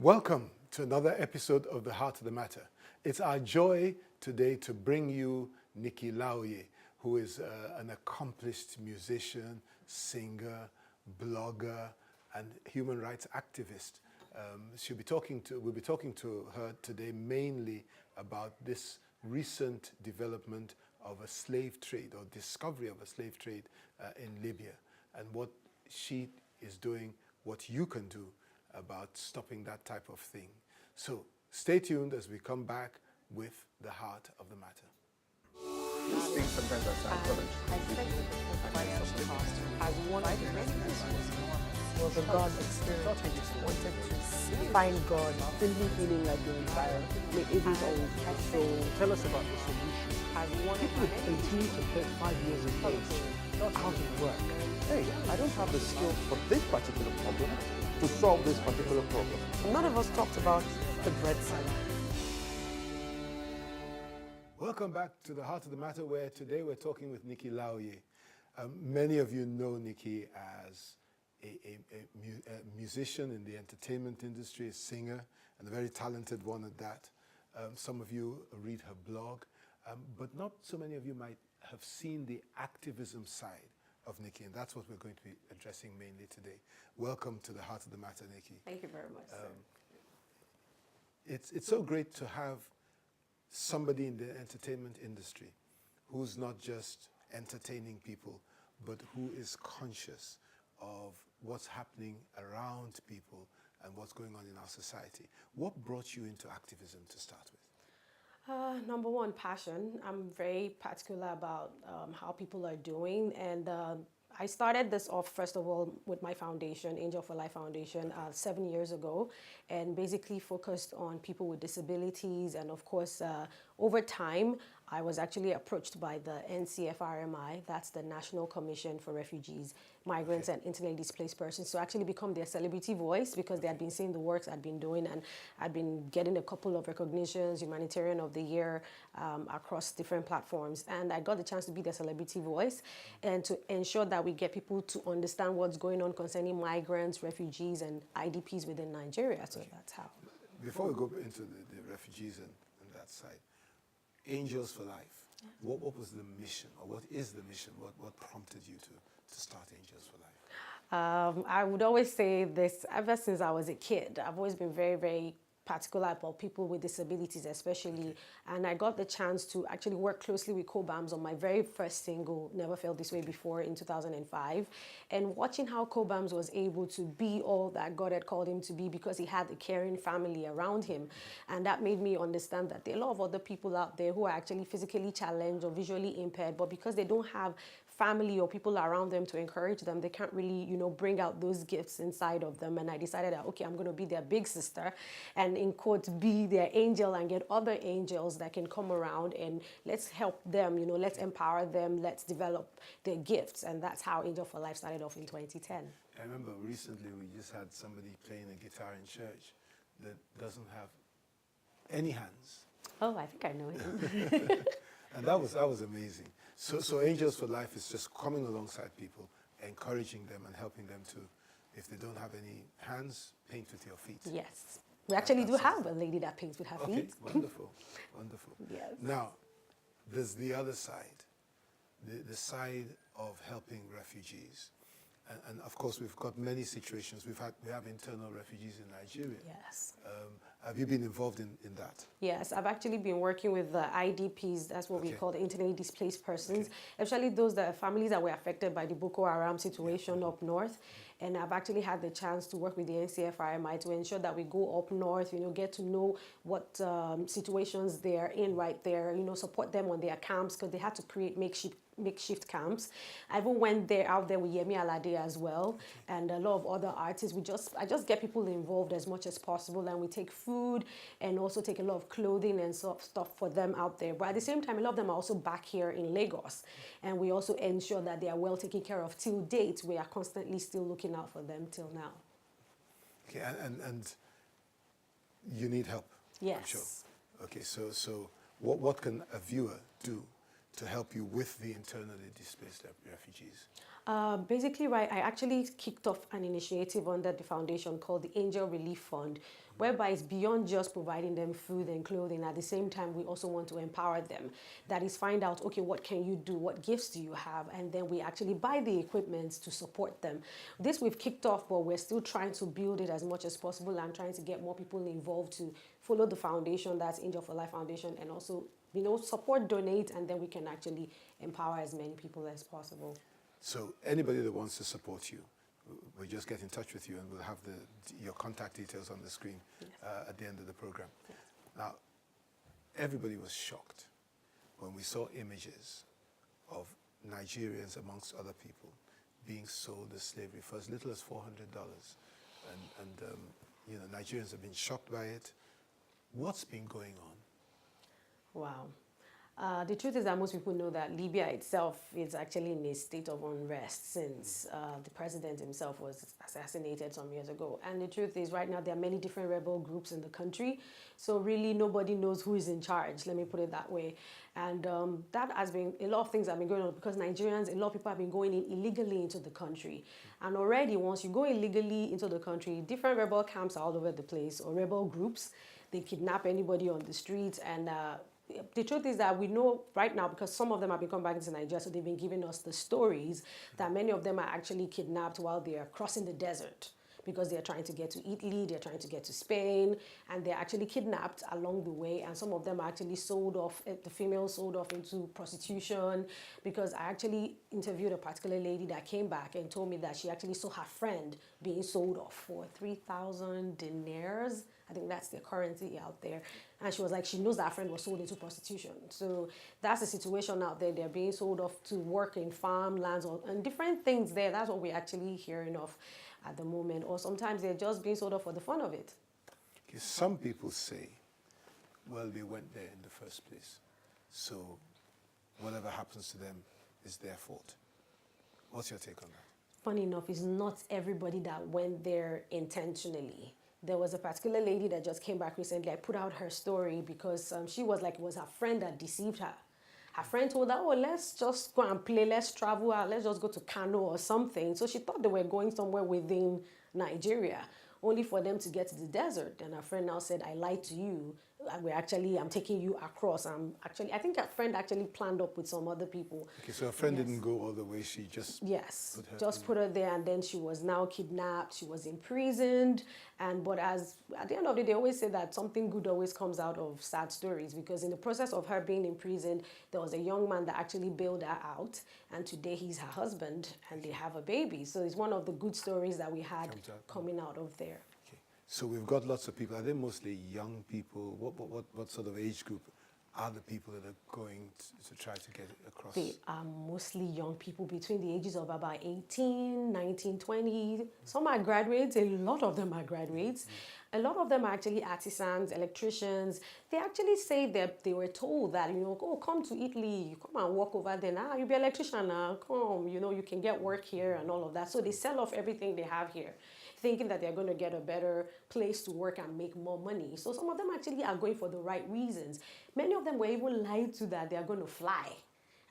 Welcome to another episode of The Heart of the Matter. It's our joy today to bring you Nikki Laoye, who is an accomplished musician, singer, blogger, and human rights activist. We'll be talking to her today mainly about this recent development of a slave trade or discovery of a slave trade in Libya, and what she is doing, what you can do about stopping that type of thing. So stay tuned as we come back with the heart of the matter. These things sometimes are psychology. I think the price of the cost as one of the messages was a God experience. Wanted to find God, simply feeling like you're in fire. It isn't always so. Tell us about the solution. As one of People my with 18 to 35 years of age, not out of work. Hey, I don't have the skills for this particular problem to solve this particular problem. None of us talked about the bread side. Welcome back to the Heart of the Matter, where today we're talking with Nikki Laoye. Many of you know Nikki as a musician in the entertainment industry, a singer, and a very talented one at that. Some of you read her blog, but not so many of you might have seen the activism side of Nikki, and that's what we're going to be addressing mainly today. Welcome to the Heart of the Matter, Nikki. Thank you very much, sir. It's so great to have somebody in the entertainment industry who's not just entertaining people, but who is conscious of what's happening around people and what's going on in our society. What brought you into activism to start with? Number one, passion. I'm very particular about how people are doing, and I started this off, first of all, with my foundation, Angel for Life Foundation, 7 years ago, and basically focused on people with disabilities. And of course, over time, I was actually approached by the NCFRMI, that's the National Commission for Refugees, Migrants, and Internally Displaced Persons, to actually become their celebrity voice, because they had been seeing the works I'd been doing, and I'd been getting a couple of recognitions, Humanitarian of the Year, across different platforms. And I got the chance to be their celebrity voice and to ensure that we get people to understand what's going on concerning migrants, refugees, and IDPs within Nigeria. So that's how. Before we go into the refugees and that side, Angels for Life. What was the mission, or what is the mission? What prompted you to start Angels for Life? I would always say this, ever since I was a kid, I've always been very, very particular about people with disabilities especially, and I got the chance to actually work closely with Cobams on my very first single, Never Felt This Way Before, in 2005, and watching how Cobams was able to be all that God had called him to be, because he had a caring family around him. And that made me understand that there are a lot of other people out there who are actually physically challenged or visually impaired, but because they don't have family or people around them to encourage them, they can't really, bring out those gifts inside of them. And I decided that, okay, I'm going to be their big sister and, in quotes, be their angel and get other angels that can come around, and let's help them, let's empower them, let's develop their gifts. And that's how Angel for Life started off in 2010. I remember recently we just had somebody playing a guitar in church that doesn't have any hands. Oh, I think I know him. And that was amazing. So Angels for Life is just coming alongside people, encouraging them and helping them to, if they don't have any hands, paint with your feet. Yes. We actually do have a lady that paints with her feet. Okay, wonderful, wonderful. Yes. Now, there's the other side, the side of helping refugees. And of course, we've got many situations. We have internal refugees in Nigeria. Yes. Have you been involved in that? Yes, I've actually been working with the IDPs, that's what we call the internally displaced persons, especially those families that were affected by the Boko Haram situation up north. And I've actually had the chance to work with the NCFRMI to ensure that we go up north, get to know what situations they're in right there, support them on their camps, because they had to create makeshift camps. I even went out there with Yemi Alade as well, and a lot of other artists. I just get people involved as much as possible, and we take food and also take a lot of clothing and stuff for them out there. But at the same time, a lot of them are also back here in Lagos, and we also ensure that they are well taken care of till date. We are constantly still looking out for them till now. Okay, and you need help. Yes. I'm sure. Okay, so what can a viewer do to help you with the internally displaced refugees? Basically, right, I actually kicked off an initiative under the foundation called the Angel Relief Fund, whereby it's beyond just providing them food and clothing. At the same time, we also want to empower them. That is, find out, okay, what can you do? What gifts do you have? And then we actually buy the equipment to support them. This we've kicked off, but we're still trying to build it as much as possible and trying to get more people involved to follow the foundation, that's Angel for Life Foundation, and also, support, donate, and then we can actually empower as many people as possible. So anybody that wants to support you, we'll just get in touch with you and we'll have your contact details on the screen at the end of the program. Yes. Now, everybody was shocked when we saw images of Nigerians, amongst other people, being sold as slavery for as little as $400. And Nigerians have been shocked by it. What's been going on? Wow. The truth is that most people know that Libya itself is actually in a state of unrest since the president himself was assassinated some years ago. And the truth is, right now, there are many different rebel groups in the country. So really, nobody knows who is in charge, let me put it that way. And that has been, a lot of things have been going on because Nigerians, a lot of people have been going in illegally into the country. And already, once you go illegally into the country, different rebel camps are all over the place, or rebel groups. They kidnap anybody on the streets, and the truth is that we know right now, because some of them have been coming back into Nigeria, so they've been giving us the stories that many of them are actually kidnapped while they are crossing the desert because they're trying to get to Italy, they're trying to get to Spain, and they're actually kidnapped along the way. And some of them are actually sold off, the females sold off into prostitution, because I actually interviewed a particular lady that came back and told me that she actually saw her friend being sold off for 3,000 dinars. I think that's the currency out there. And she was like, she knows that her friend was sold into prostitution. So that's the situation out there. They're being sold off to work in farmlands and different things there. That's what we're actually hearing of at the moment. Or sometimes they're just being sold off for the fun of it. Okay, some people say, well, they went there in the first place. So whatever happens to them is their fault. What's your take on that? Funny enough, it's not everybody that went there intentionally. There was a particular lady that just came back recently. I put out her story because she was like, it was her friend that deceived her. Her friend told her, oh, let's just go and play, let's travel out, let's just go to Kano or something. So she thought they were going somewhere within Nigeria, only for them to get to the desert. And her friend now said, I lied to you. I'm taking you across. I think her friend actually planned up with some other people. Okay, so her friend didn't go all the way, she just put her there, and then she was now kidnapped, she was imprisoned, but at the end of the day, they always say that something good always comes out of sad stories, because in the process of her being imprisoned, there was a young man that actually bailed her out, and today he's her husband, and they have a baby. So it's one of the good stories that we had coming out of there. So we've got lots of people. Are they mostly young people? What sort of age group are the people that are going to try to get across? They are mostly young people between the ages of about 18, 19, 20. Some are graduates. A lot of them are graduates. A lot of them are actually artisans, electricians. They actually say that they were told that, oh, come to Italy, you come and work over there. You'll be an electrician now, come, you can get work here and all of that. So they sell off everything they have here, thinking that they're going to get a better place to work and make more money. So some of them actually are going for the right reasons. Many of them were even lied to that they are going to fly,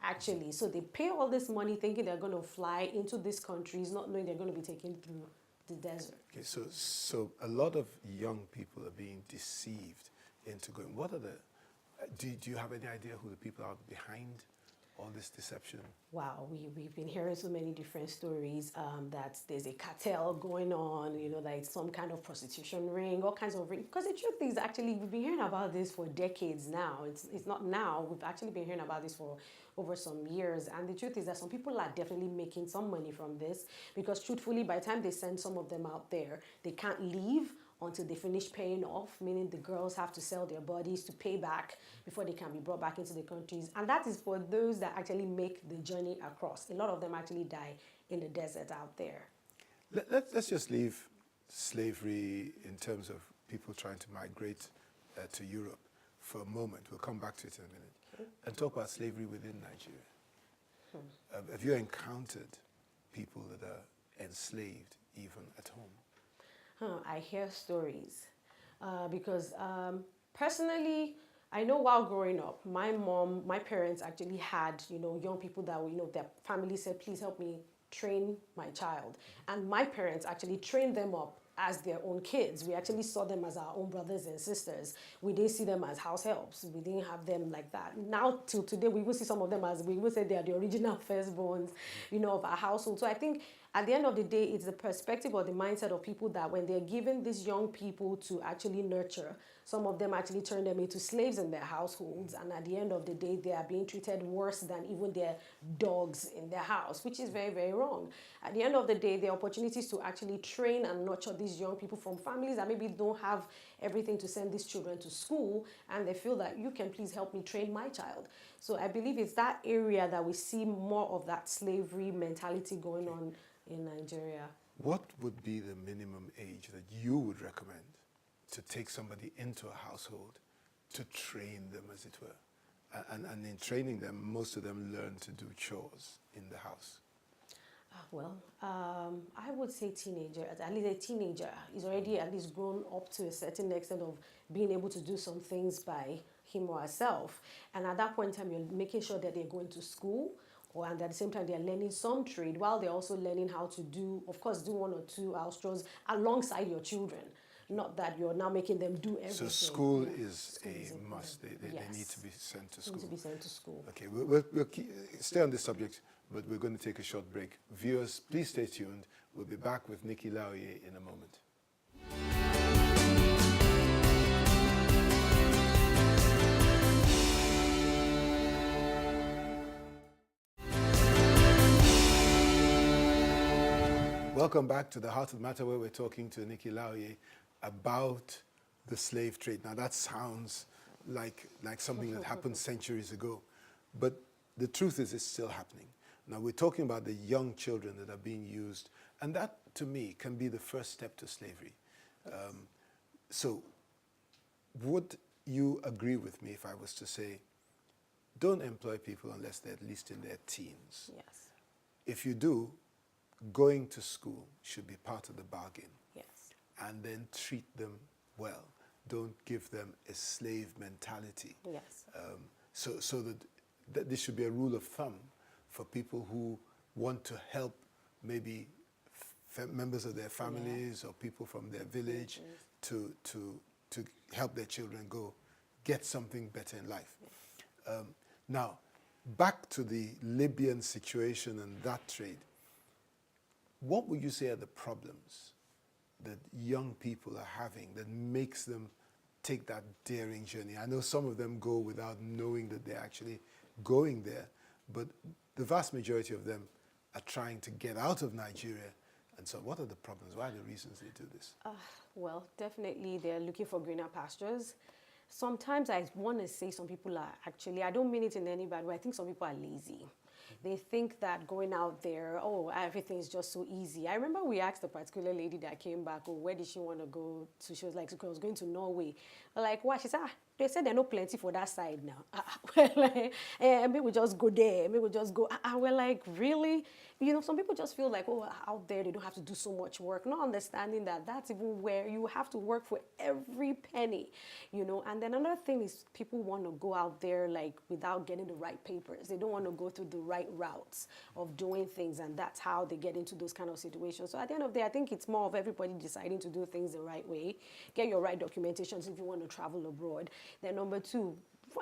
actually. So they pay all this money thinking they're going to fly into these countries, not knowing they're going to be taken through the desert. Okay, so a lot of young people are being deceived into going. What are do you have any idea who the people are behind all this deception? Wow, we've been hearing so many different stories that there's a cartel going on, like some kind of prostitution ring, all kinds of ring. Because the truth is, actually, we've been hearing about this for decades now. It's not now. We've actually been hearing about this for over some years. And the truth is that some people are definitely making some money from this, because truthfully, by the time they send some of them out there, they can't leave until they finish paying off, meaning the girls have to sell their bodies to pay back before they can be brought back into the countries. And that is for those that actually make the journey across. A lot of them actually die in the desert out there. Let's just leave slavery in terms of people trying to migrate to Europe for a moment. We'll come back to it in a minute. Okay. And talk about slavery within Nigeria. Have you encountered people that are enslaved even at home? I hear stories because personally, I know while growing up, my parents actually had, young people that, their family said, please help me train my child. And my parents actually trained them up as their own kids. We actually saw them as our own brothers and sisters. We didn't see them as house helps. We didn't have them like that. Now, till today, we will see some of them as, we will say they are the original firstborns, you know, of our household. So I think at the end of the day, it's the perspective or the mindset of people that when they're given these young people to actually nurture, some of them actually turn them into slaves in their households. And at the end of the day, they are being treated worse than even their dogs in their house, which is very, very wrong. At the end of the day, the opportunities to actually train and nurture these young people from families that maybe don't have everything to send these children to school, and they feel that you can please help me train my child. So I believe it's that area that we see more of that slavery mentality going on in Nigeria. What would be the minimum age that you would recommend to take somebody into a household to train them, as it were? And in training them, most of them learn to do chores in the house. Well, I would say teenager. At least a teenager is already at least grown up to a certain extent of being able to do some things by him or herself. And at that point in time, you're making sure that they're going to school, and at the same time, they're learning some trade while they're also learning how to do, of course, do 1 or 2 house chores alongside your children. Not that you're now making them do everything. So school is School is a must. They need to be sent to school. Need to be sent to school. Okay, we'll stay on this subject, but we're going to take a short break. Viewers, please stay tuned. We'll be back with Nikki Laoye in a moment. Welcome back to the Heart of the Matter, where we're talking to Nikki Laoye about the slave trade. Now that sounds like something that happened centuries ago, but the truth is it's still happening. Now we're talking about the young children that are being used, and that to me can be the first step to slavery. So would you agree with me if I was to say, don't employ people unless they're at least in their teens? Yes. If you do, going to school should be part of the bargain. Yes. And then treat them well. Don't give them a slave mentality. Yes. So that this should be a rule of thumb for people who want to help maybe members of their families or people from their village to help their children get something better in life. Now, back to the Libyan situation and that trade. What would you say are the problems that young people are having that makes them take that daring journey? I know some of them go without knowing that they're actually going there, but the vast majority of them are trying to get out of Nigeria. And so what are the problems? What are the reasons they do this? Well, definitely they're looking for greener pastures. Sometimes I want to say some people are actually, I don't mean it in any bad way, I think some people are lazy. They think that going out there, oh, everything is just so easy. I remember we asked a particular lady that came back, oh, where did she want to go to? She was like, I was going to Norway. We're like, why? She said, they said there are no plenty for that side now. We're like, maybe we just go there. Maybe we just go. We're like, really? You know, some people just feel like, oh, out there, they don't have to do so much work. Not understanding that that's even where you have to work for every penny, you know. And then another thing is people want to go out there like without getting the right papers. They don't want to go through the right routes of doing things, and that's how they get into those kind of situations. So at the end of the day, I think it's more of everybody deciding to do things the right way, get your right documentations if you want to travel abroad. Then number two,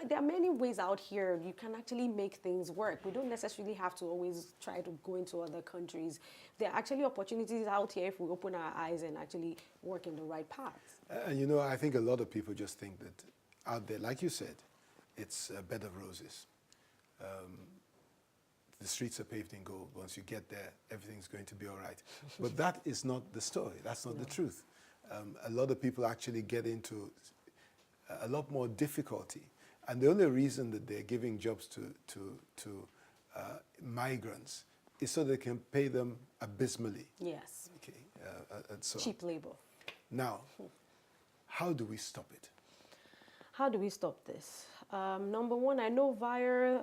there are many ways out here you can actually make things work. We don't necessarily have to always try to go into other countries. There are actually opportunities out here if we open our eyes and actually work in the right paths. And you know, I think a lot of people just think that out there, like you said, it's a bed of roses. The streets are paved in gold. Once you get there, everything's going to be all right. But that is not the story. That's not the truth. A lot of people actually get into a lot more difficulty. And the only reason that they're giving jobs to migrants is so they can pay them abysmally. Yes. Okay. And so Cheap labor. now, how do we stop it? How do we stop this? Number one, I know via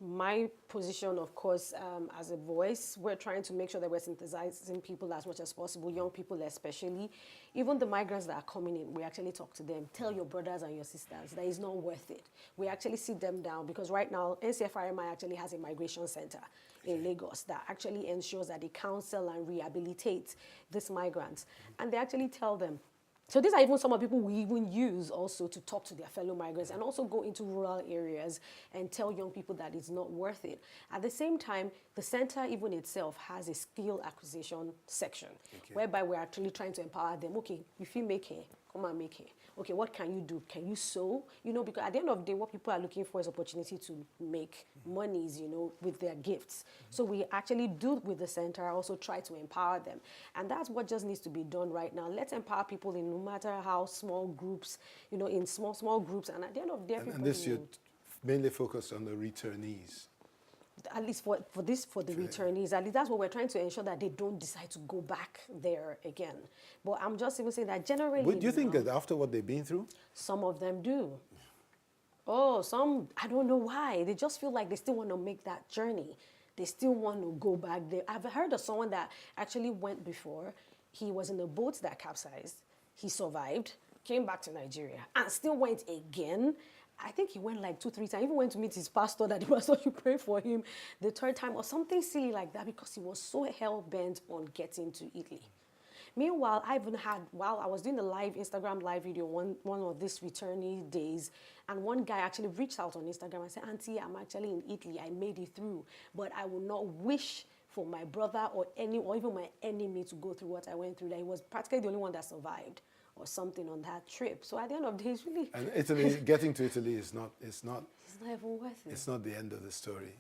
My position, of course, as a voice, we're trying to make sure that we're synthesizing people as much as possible, young people especially. Even the migrants that are coming in, we actually talk to them. Tell your brothers and your sisters that it's not worth it. We actually sit them down because right now, NCFRMI actually has a migration center in Lagos that actually ensures that they counsel and rehabilitate these migrants. And they actually tell them, so these are even some of the people we even use also to talk to their fellow migrants and also go into rural areas and tell young people that it's not worth it. At the same time, the center even itself has a skill acquisition section whereby we're actually trying to empower them. Okay, if you make hair, come and make hair. Okay, what can you do? Can you sew? You know, because at the end of the day, what people are looking for is opportunity to make monies, you know, with their gifts. So we actually do with the center, also try to empower them. And that's what just needs to be done right now. Let's empower people in no matter how small groups, you know, in small groups. And at the end of the day, And this you're mainly focused on the returnees. at least for the returnees, at least that's what we're trying to ensure that they don't decide to go back there again. But I'm just even saying that generally. But do you think that after what they've been through? Some of them do. Oh, some, I don't know why. They just feel like they still want to make that journey. They still want to go back there. I've heard of someone that actually went before. He was in a boat that capsized. He survived, came back to Nigeria, and still went again. I think he went like 2-3 times. He even went to meet his pastor that the pastor should pray for him the third time or something silly like that because he was so hell-bent on getting to Italy. Meanwhile, I even had, while I was doing the live Instagram live video one of these returnee days, and one guy actually reached out on Instagram and said, Auntie, I'm actually in Italy. I made it through, but I will not wish for my brother or even my enemy to go through what I went through. That he was practically the only one that survived or something on that trip. So at the end of the day, it's really... And Italy, getting to Italy is not... It's not even worth it. It's not the end of the story.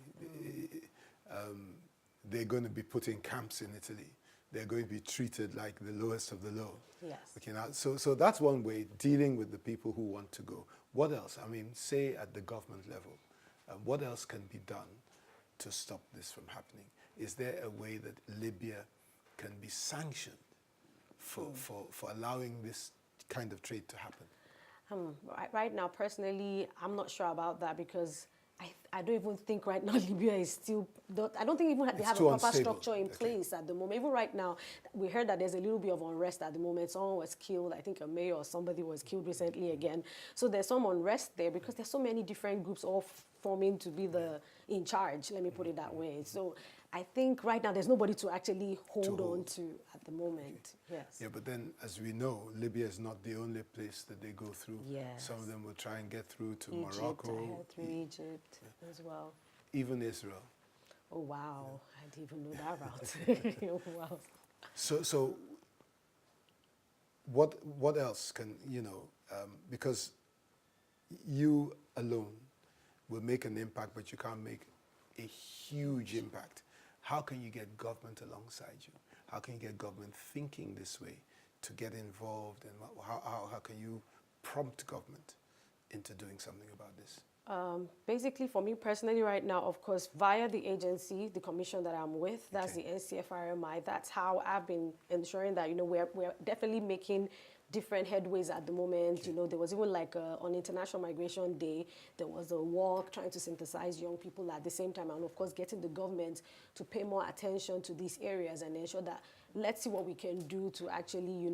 They're going to be put in camps in Italy. They're going to be treated like the lowest of the low. Yes. Okay, now, so that's one way, dealing with the people who want to go. What else? I mean, say at the government level, what else can be done to stop this from happening? Is there a way that Libya can be sanctioned for allowing this kind of trade to happen? Right now, personally, I'm not sure about that because I don't even think right now Libya is still... I don't think even they have a proper structure in place at the moment. Even right now, we heard that there's a little bit of unrest at the moment. Someone was killed. I think a mayor or somebody was killed recently again. So there's some unrest there because there's so many different groups all forming to be in charge, let me put it that way. So I think right now there's nobody to actually hold on to at the moment. Yes. Yeah, but then, as we know, Libya is not the only place that they go through. Yes. Some of them will try and get through to Egypt, Morocco. I heard through Egypt as well. Even Israel. Oh, wow. Yeah. I didn't even know that route. Wow. So what else can, because you alone will make an impact, but you can't make a huge impact. How can you get government alongside you? How can you get government thinking this way to get involved? And how can you prompt government into doing something about this? Basically, for me personally right now, of course, via the agency, the commission that I'm with, that's the NCFRMI, that's how I've been ensuring that, we're definitely making different headways at the moment. There was even like on International Migration Day, there was a walk trying to synthesize young people at the same time, and of course getting the government to pay more attention to these areas and ensure that let's see what we can do to actually,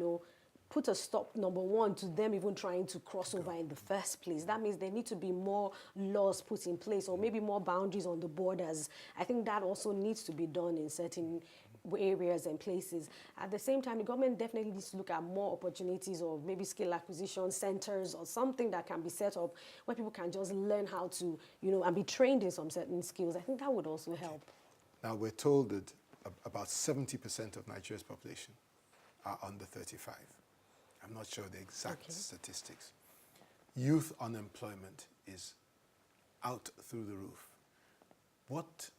put a stop, number one, to them even trying to cross over in the first place. That means there need to be more laws put in place or maybe more boundaries on the borders. I think that also needs to be done in certain areas and places. At the same time, the government definitely needs to look at more opportunities or maybe skill acquisition centers or something that can be set up where people can just learn how to, and be trained in some certain skills. I think that would also help. Now, we're told that about 70% of Nigeria's population are under 35. I'm not sure the exact statistics. Youth unemployment is out through the roof. What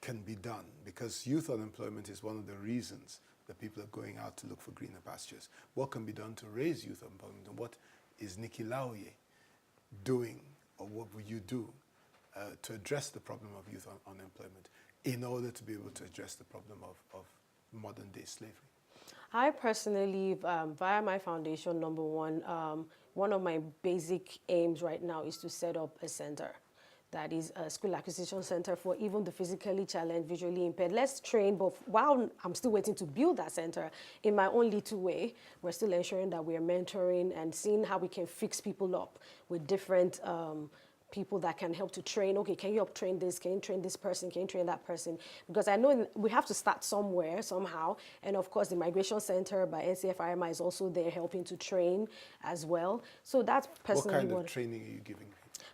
can be done? Because youth unemployment is one of the reasons that people are going out to look for greener pastures. What can be done to raise youth unemployment? And what is Nikki Laoye doing, or what will you do to address the problem of youth unemployment in order to be able to address the problem of modern-day slavery? I personally, via my foundation, number one, one of my basic aims right now is to set up a center that is a school acquisition center for even the physically challenged, visually impaired. Let's train, but while I'm still waiting to build that center, in my own little way, we're still ensuring that we're mentoring and seeing how we can fix people up with different people that can help to train. Okay, can you help train this? Can you train this person? Can you train that person? Because I know we have to start somewhere, somehow. And of course, the Migration Center by NCFRMI is also there helping to train as well. So that's personally what kind of training are you giving?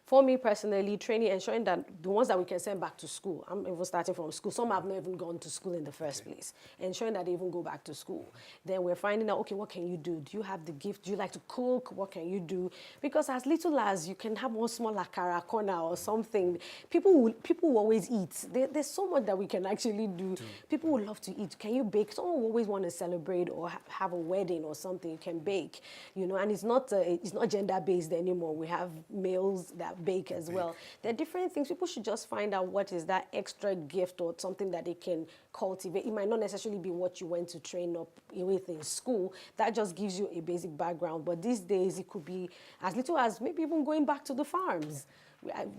For me personally, training, ensuring that the ones that we can send back to school, I'm even starting from school. Some have not even gone to school in the first place. Ensuring that they even go back to school. Then we're finding out, okay, what can you do? Do you have the gift? Do you like to cook? What can you do? Because as little as you can have one small akara corner or something, people will always eat. There's so much that we can actually do. People would love to eat. Can you bake? Someone will always want to celebrate or have a wedding or something. You can bake, you know, and it's not gender-based anymore. We have males that bake as well. There are different things. People should just find out what is that extra gift or something that they can cultivate. It might not necessarily be what you went to train up with in school. That just gives you a basic background. But these days, it could be as little as maybe even going back to the farms.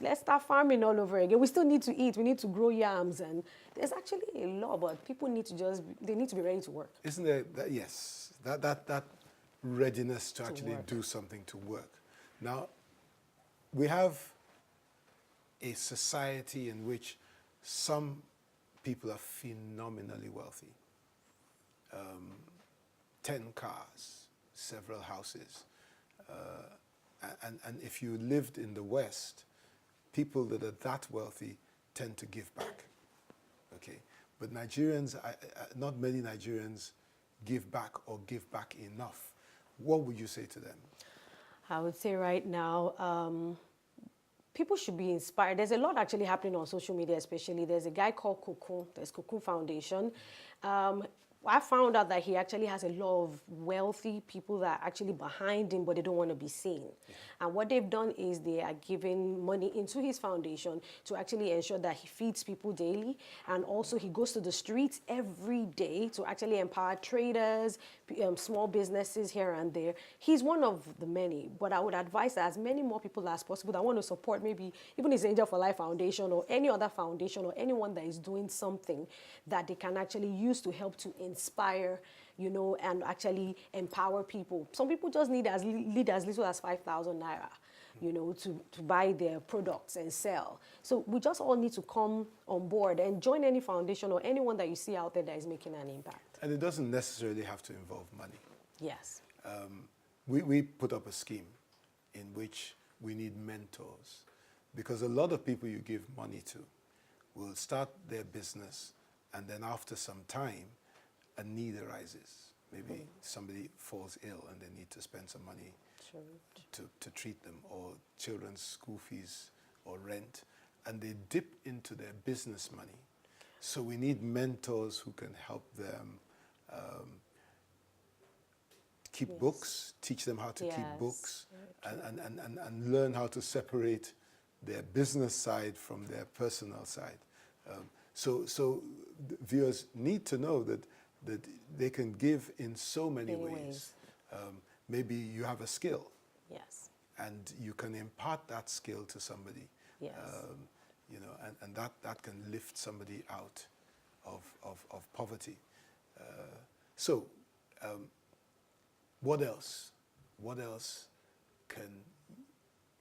Let's start farming all over again. We still need to eat. We need to grow yams. And there's actually a lot, but people need to they need to be ready to work. Isn't there, that readiness to actually do something to work. Now, we have a society in which some people are phenomenally wealthy. 10 cars, several houses. And if you lived in the West, people that are that wealthy tend to give back. Okay? But Nigerians, not many Nigerians give back or give back enough. What would you say to them? I would say right now, people should be inspired. There's a lot actually happening on social media, especially. There's a guy called Cocoon. There's Cocoon Foundation. I found out that he actually has a lot of wealthy people that are actually behind him, but they don't want to be seen. Yeah. And what they've done is they are giving money into his foundation to actually ensure that he feeds people daily. And also he goes to the streets every day to actually empower traders, small businesses here and there. He's one of the many, but I would advise that as many more people as possible that want to support maybe even his Angel for Life Foundation or any other foundation or anyone that is doing something that they can actually use to help to inspire, you know, and actually empower people. Some people just need as little as 5,000 naira, you know, to buy their products and sell. So we just all need to come on board and join any foundation or anyone that you see out there that is making an impact. And it doesn't necessarily have to involve money. Yes. We put up a scheme in which we need mentors, because a lot of people you give money to will start their business, and then after some time, a need arises. Maybe somebody falls ill and they need to spend some money to treat them, or children's school fees or rent, and they dip into their business money. So we need mentors who can help them keep books, teach them how to keep books, and learn how to separate their business side from their personal side. So viewers need to know that they can give in so many ways. Maybe you have a skill. Yes. And you can impart that skill to somebody. Yes. You know, and that can lift somebody out of poverty. What else? What else can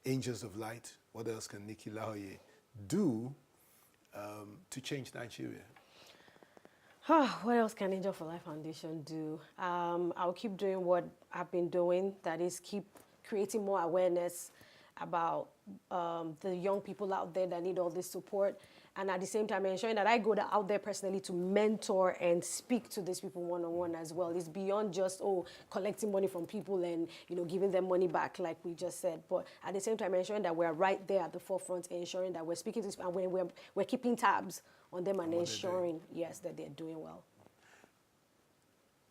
Angels of Light, what else can Nikki Laoye do to change Nigeria? What else can Angel for Life Foundation do? I'll keep doing what I've been doing, that is keep creating more awareness about the young people out there that need all this support, and at the same time ensuring that I go out there personally to mentor and speak to these people one-on-one as well. It's beyond just collecting money from people and giving them money back like we just said, but at the same time ensuring that we're right there at the forefront, ensuring that we're speaking to people and we're keeping tabs on them and ensuring that they're doing well.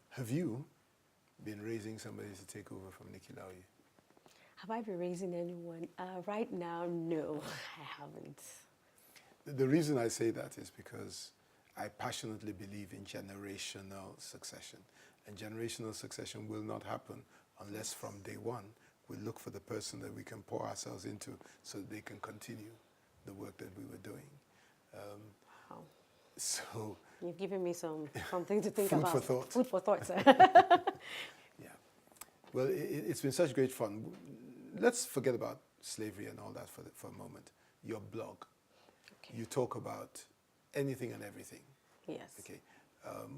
Have you been raising somebody to take over from Nikki Laoye? Have I been raising anyone? Right now, no, I haven't. The reason I say that is because I passionately believe in generational succession. And generational succession will not happen unless from day one we look for the person that we can pour ourselves into so that they can continue the work that we were doing. Wow. So, You've given me something to think Food about. for thought. Food for thought, sir. yeah. Well, it's been such great fun. Let's forget about slavery and all that for a moment. Your blog. Okay. You talk about anything and everything. Yes. Okay.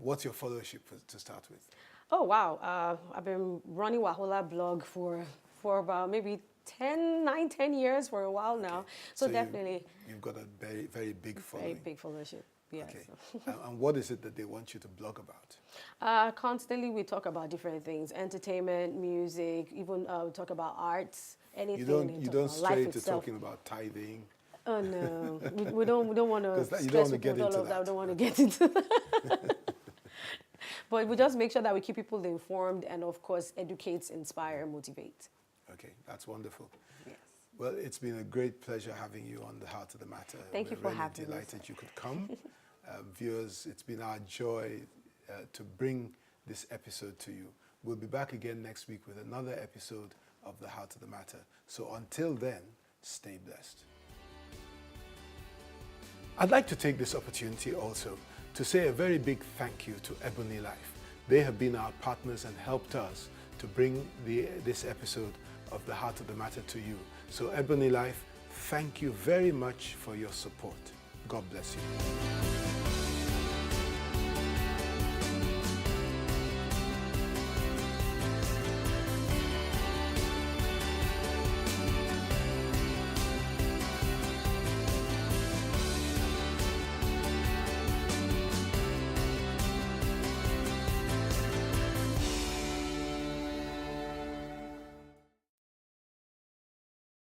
What's your followership to start with? Oh, wow. I've been running Wahola blog for about maybe 10 years, for a while now. Okay. So definitely. You've got a very, very big following. Very big followership. Yes. Okay. And what is it that they want you to blog about? Constantly we talk about different things: entertainment, music, even we talk about arts, anything. You don't stray to talking about tithing. Oh no, we don't want to. You don't want to get into that. We don't want to get into that. But we just make sure that we keep people informed and, of course, educate, inspire, motivate. Okay, that's wonderful. Yes. Well, it's been a great pleasure having you on The Heart of the Matter. Thank you for having me. We're really delighted you could come. Viewers, it's been our joy to bring this episode to you. We'll be back again next week with another episode of The Heart of the Matter. So until then, stay blessed. I'd like to take this opportunity also to say a very big thank you to Ebony Life. They have been our partners and helped us to bring this episode of The Heart of the Matter to you. So Ebony Life, thank you very much for your support. God bless you.